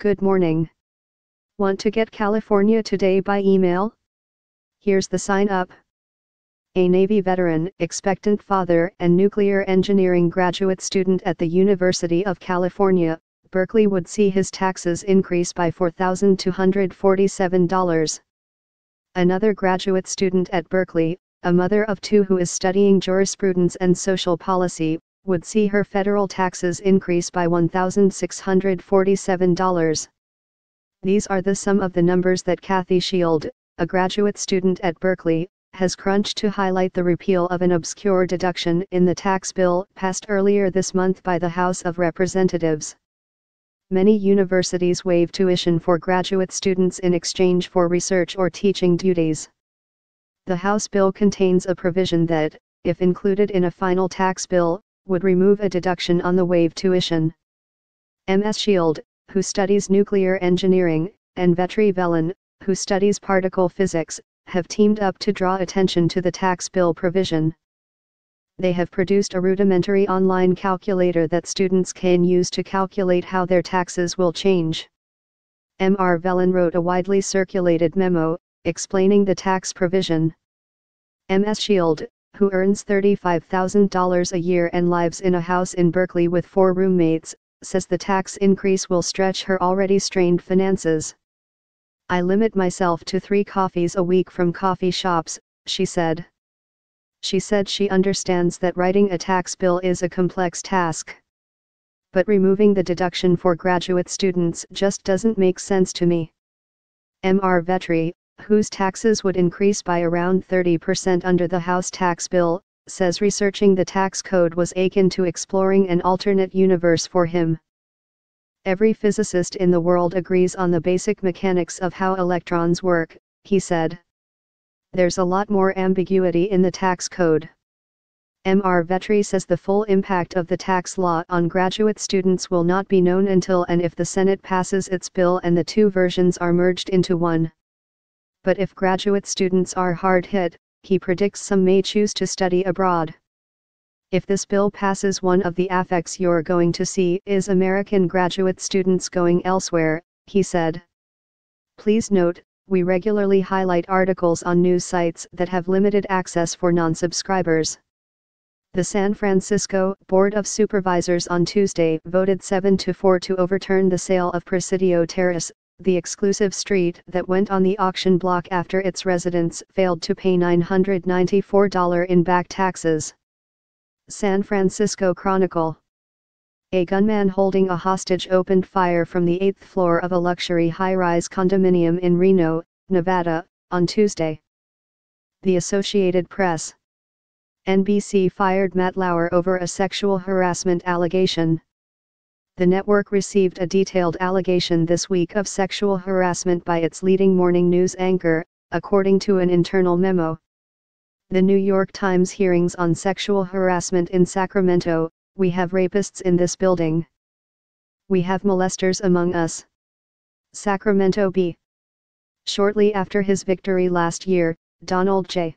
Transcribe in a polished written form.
Good morning. Want to get California Today by email? Here's the sign up. A Navy veteran, expectant father, and nuclear engineering graduate student at the University of California, Berkeley would see his taxes increase by $4,247. Another graduate student at Berkeley, a mother of two who is studying jurisprudence and social policy, would see her federal taxes increase by $1,647. These are the sum of the numbers that Kathy Shield, a graduate student at Berkeley, has crunched to highlight the repeal of an obscure deduction in the tax bill passed earlier this month by the House of Representatives. Many universities waive tuition for graduate students in exchange for research or teaching duties. The House bill contains a provision that, if included in a final tax bill, would remove a deduction on the waived tuition. Ms. Shield, who studies nuclear engineering, and Vetri Velin, who studies particle physics, have teamed up to draw attention to the tax bill provision. They have produced a rudimentary online calculator that students can use to calculate how their taxes will change. Mr. Velin wrote a widely circulated memo, explaining the tax provision. Ms. Shield, who earns $35,000 a year and lives in a house in Berkeley with 4 roommates, says the tax increase will stretch her already strained finances. I limit myself to 3 coffees a week from coffee shops, she said. She said she understands that writing a tax bill is a complex task. But removing the deduction for graduate students just doesn't make sense to me. Mr. Vetri, whose taxes would increase by around 30% under the House tax bill, says researching the tax code was akin to exploring an alternate universe for him. Every physicist in the world agrees on the basic mechanics of how electrons work, he said. There's a lot more ambiguity in the tax code. Mr. Vetri says the full impact of the tax law on graduate students will not be known until and if the Senate passes its bill and the 2 versions are merged into one. But if graduate students are hard hit, he predicts some may choose to study abroad. If this bill passes, one of the effects you're going to see is American graduate students going elsewhere, he said. Please note, we regularly highlight articles on news sites that have limited access for non-subscribers. The San Francisco Board of Supervisors on Tuesday voted 7-4 to overturn the sale of Presidio Terrace, the exclusive street that went on the auction block after its residents failed to pay $994 in back taxes. San Francisco Chronicle. A gunman holding a hostage opened fire from the 8th floor of a luxury high-rise condominium in Reno, Nevada, on Tuesday. The Associated Press. NBC fired Matt Lauer over a sexual harassment allegation. The network received a detailed allegation this week of sexual harassment by its leading morning news anchor, according to an internal memo. The New York Times hearings on sexual harassment in Sacramento: we have rapists in this building. We have molesters among us. Sacramento B. Shortly after his victory last year, Donald J.